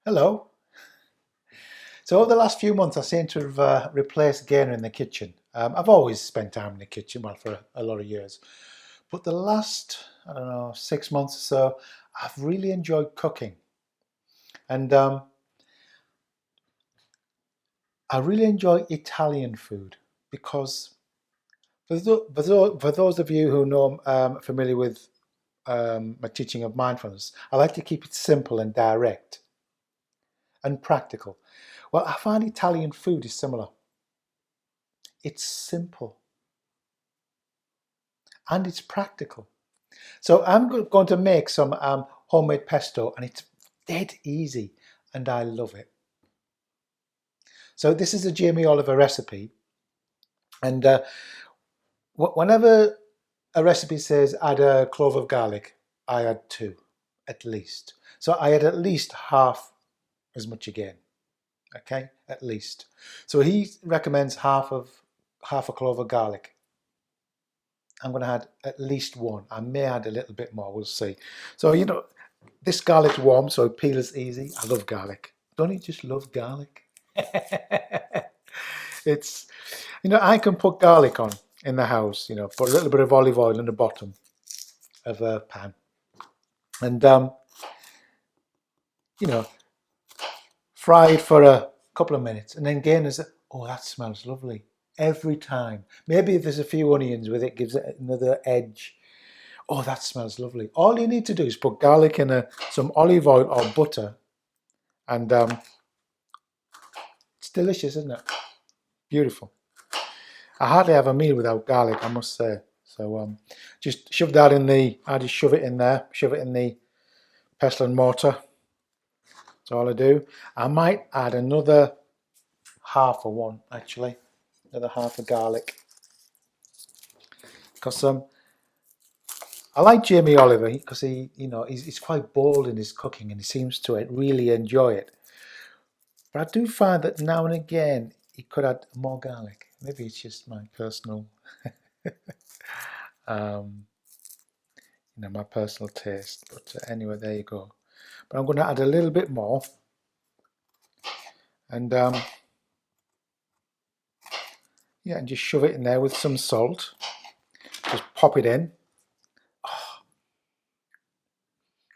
Hello. So over the last few months, I seem to have replaced Gainer in the kitchen. I've always spent time in the kitchen, well, for a lot of years. But the last, I don't know, 6 months or so, I've really enjoyed cooking. And I really enjoy Italian food because for those of you who know, familiar with my teaching of mindfulness, I like to keep it simple and direct and practical. Well, I find Italian food is similar. It's simple and it's practical. So I'm going to make some homemade pesto, and it's dead easy, and I love it. So this is a Jamie Oliver recipe, and whenever a recipe says add a clove of garlic, I add two, at least. So I add at least half as much again. Okay, at least. So he recommends half a clove of garlic. I'm going to add at least one. I may add a little bit more. We'll see. So this garlic's warm, so it peels easy. I love garlic. Don't you just love garlic? It's, I can put garlic on in the house, put a little bit of olive oil in the bottom of a pan. And, you know, fry it for a couple of minutes. And then again, oh, that smells lovely. Every time. Maybe if there's a few onions with it, gives it another edge. Oh, that smells lovely. All you need to do is put garlic in some olive oil or butter, and it's delicious, isn't it? Beautiful. I hardly have a meal without garlic, I must say. So just shove that in I just shove it in there, shove it in the pestle and mortar. That's all I do. I might add another half of one, actually. Another half of garlic. Because I like Jamie Oliver because he's quite bold in his cooking and he seems to really enjoy it. But I do find that now and again he could add more garlic. Maybe it's just my personal, um, my personal taste. But anyway, there you go. But I'm going to add a little bit more, and yeah, and just shove it in there with some salt. Just pop it in. Oh,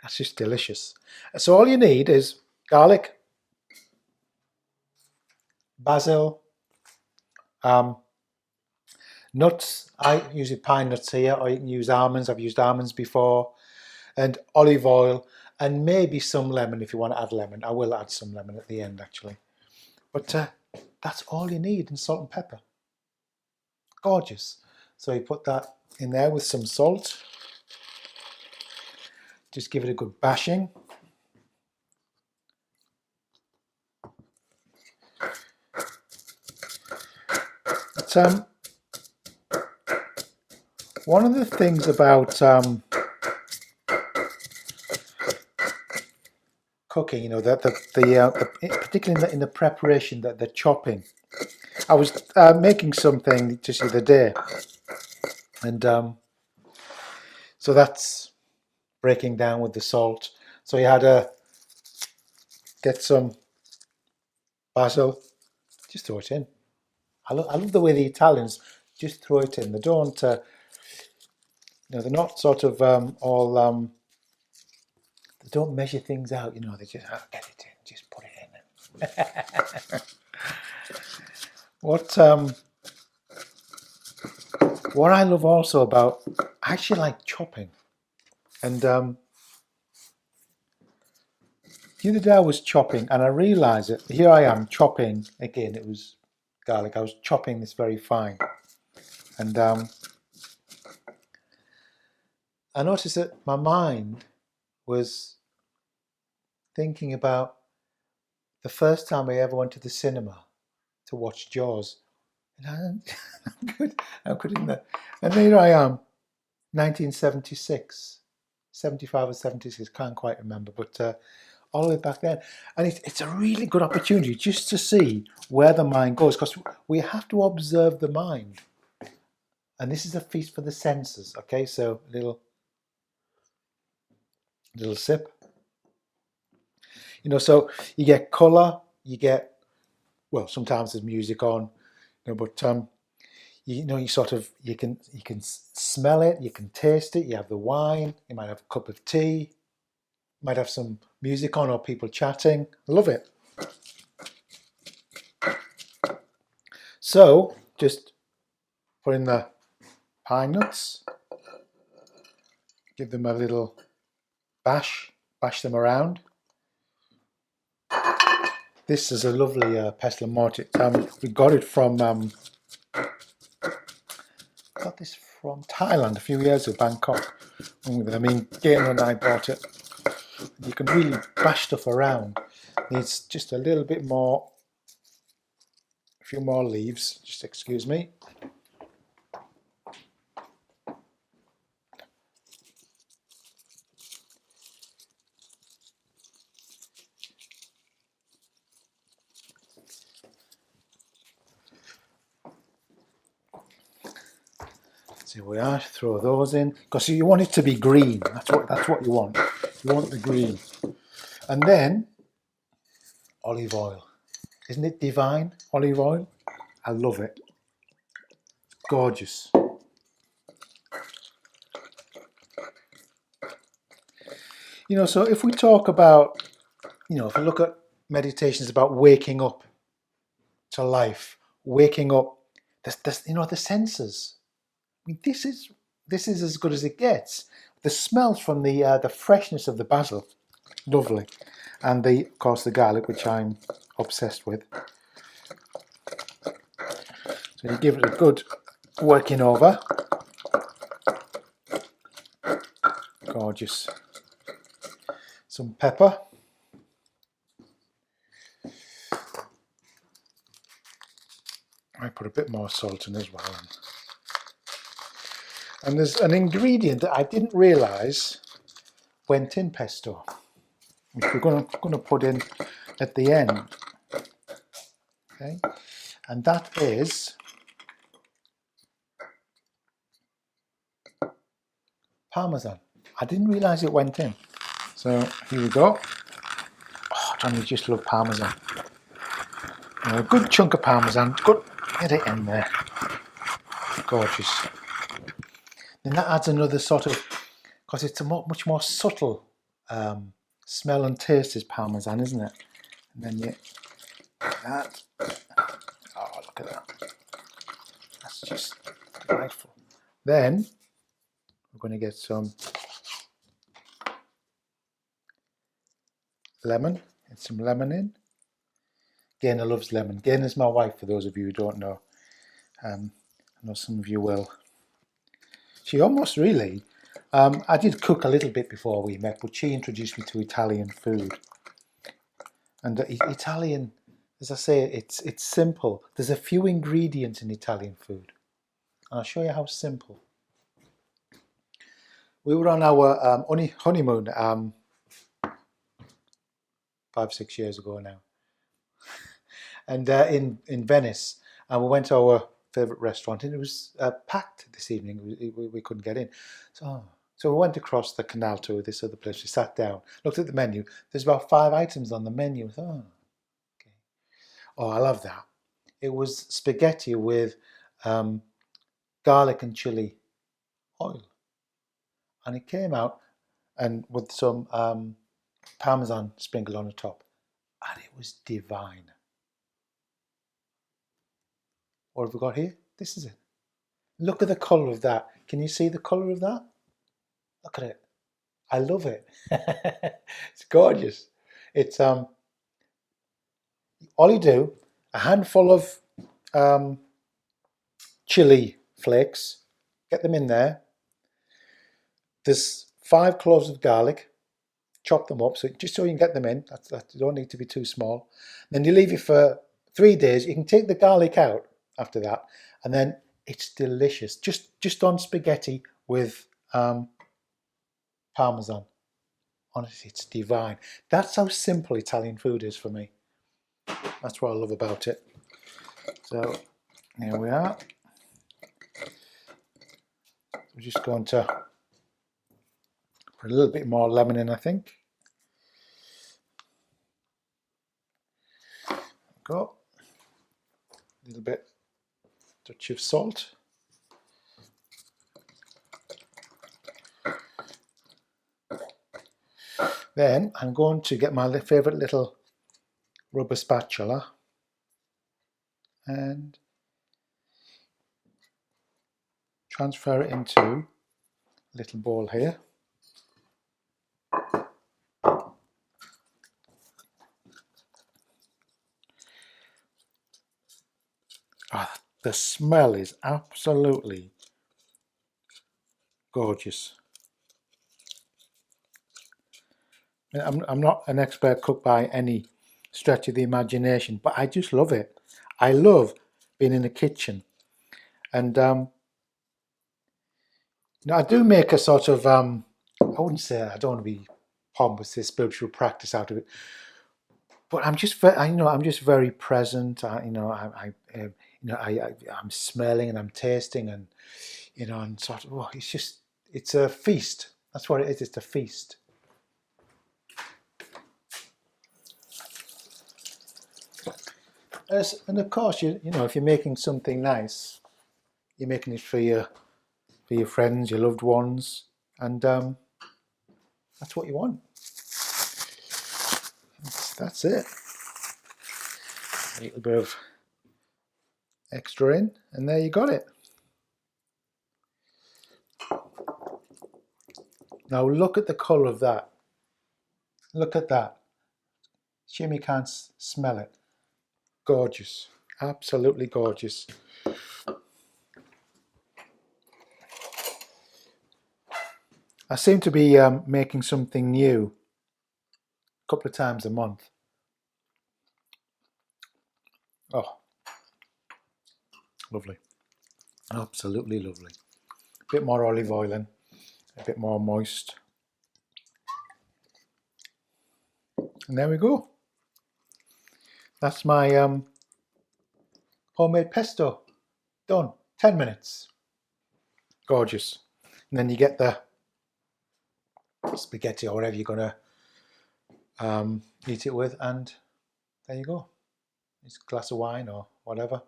that's just delicious. So all you need is garlic, basil, um, nuts. I use pine nuts here, or you can use almonds. I've used almonds before, and olive oil, and maybe some lemon if you want to add lemon. I will add some lemon at the end, actually. But that's all you need, and salt and pepper. Gorgeous. So you put that in there with some salt. Just give it a good bashing. But one of the things about cooking, that particularly in the preparation, that the chopping. I was making something just the other day, and so that's breaking down with the salt. So you had to get some basil, just throw it in. I love the way the Italians just throw it in. They don't, they're not sort of all, they don't measure things out, they just get it in, just put it in. What what I love also about, I actually like chopping. And the other day I was chopping and I realised that here I am chopping, again, it was garlic, I was chopping this very fine. And I noticed that my mind was thinking about the first time I ever went to the cinema to watch Jaws. And I'm good in that. And here I am, 1976, 75 or 76, can't quite remember, but all the way back then. And it's a really good opportunity just to see where the mind goes, because we have to observe the mind. And this is a feast for the senses, okay? So little sip. So you get colour, you get, well, sometimes there's music on, but you can smell it, you can taste it. You have the wine, you might have a cup of tea, you might have some music on or people chatting. I love it. So just put in the pine nuts, give them a little bash them around. This is a lovely pestle and mortar. We got it from got this from Thailand a few years ago, Bangkok. I mean, Gaynor and I bought it. You can really bash stuff around. Needs just a little bit more, a few more leaves. Just excuse me. So we are. Throw those in because you want it to be green. That's what you want. You want the green, and then olive oil. Isn't it divine? Olive oil. I love it. Gorgeous. So if we talk about, if we look at meditations about waking up to life, waking up, the senses. I mean, this is as good as it gets. The smells from the freshness of the basil, lovely, and of course the garlic, which I'm obsessed with. So you give it a good working over. Gorgeous. Some pepper. I put a bit more salt in as well. And there's an ingredient that I didn't realise went in pesto, which we're going to put in at the end. Okay, and that is Parmesan. I didn't realise it went in. So here we go. Oh, Johnny just love Parmesan. A good chunk of Parmesan. Good, get it in there. Gorgeous. Then that adds another sort of, because it's a much more subtle smell and taste is Parmesan, isn't it? And then you that. Oh, look at that. That's just delightful. Then we're going to get some lemon. Get some lemon in. Gaynor loves lemon. Gaynor's my wife, for those of you who don't know. I know some of you will. She almost really. I did cook a little bit before we met, but she introduced me to Italian food. And Italian, as I say, it's simple. There's a few ingredients in Italian food. And I'll show you how simple. We were on our honeymoon 5-6 years ago now. And in Venice, and we went to our favourite restaurant, and it was packed this evening. We couldn't get in. So we went across the canal to this other place. We sat down, looked at the menu. There's about 5 items on the menu. Okay. Oh, I love that. It was spaghetti with garlic and chili oil. And it came out and with some Parmesan sprinkled on the top. And it was divine. What have we got here? This is it. Look at the colour of that. Can you see the colour of that? Look at it. I love it. It's gorgeous. It's all you do, a handful of chili flakes, get them in there. There's 5 cloves of garlic, chop them up, so just so you can get them in. You don't need to be too small. Then you leave it for 3 days. You can take the garlic out after that, and then it's delicious. Just on spaghetti with Parmesan. Honestly, it's divine. That's how simple Italian food is for me. That's what I love about it. So here we are. We're just going to put a little bit more lemon in, I think. go. A little bit, touch of salt. Then I'm going to get my favourite little rubber spatula and transfer it into a little bowl here. Oh, the smell is absolutely gorgeous. I'm not an expert cook by any stretch of the imagination, but I just love it. I love being in the kitchen, and I do make a sort of I wouldn't say, I don't want to be pompous, say spiritual practice out of it, but I'm just very, I'm just very present. I'm smelling and I'm tasting, and and sort of, oh, it's a feast. That's what it is. It's a feast. And of course, if you're making something nice, you're making it for your friends, your loved ones, and that's what you want. That's it. A little bit of extra in, and there you got it. Now look at the colour of that. Look at that. Shame you can't smell it. Gorgeous. Absolutely gorgeous. I seem to be making something new a couple of times a month. Oh, lovely. Absolutely lovely. A bit more olive oil in, a bit more moist. And there we go. That's my homemade pesto. Done. 10 minutes. Gorgeous. And then you get the spaghetti or whatever you're going to eat it with, and there you go. It's a glass of wine or whatever.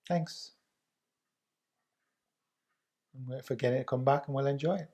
Thanks. And wait for getting it to come back and we'll enjoy it.